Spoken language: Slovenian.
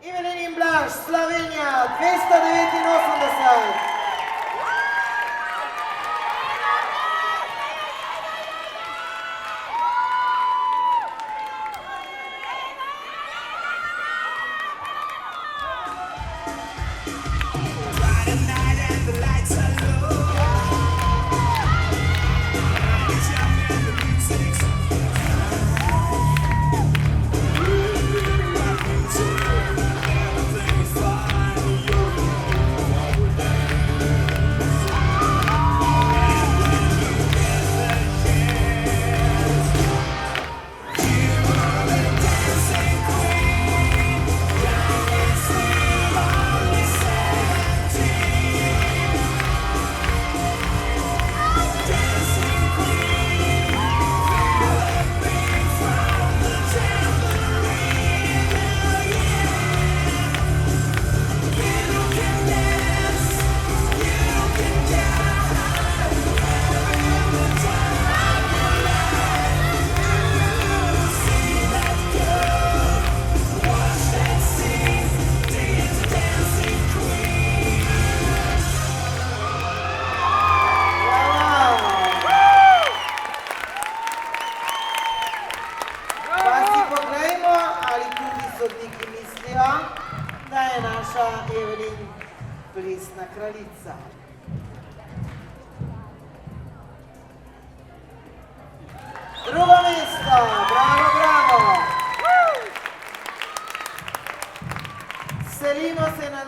Evelin in Blaž, Slovenija, 289. Sodniki mislijo, da je naša Evelin plesna kraljica. Drugo mesto, bravo, bravo. Selimo se na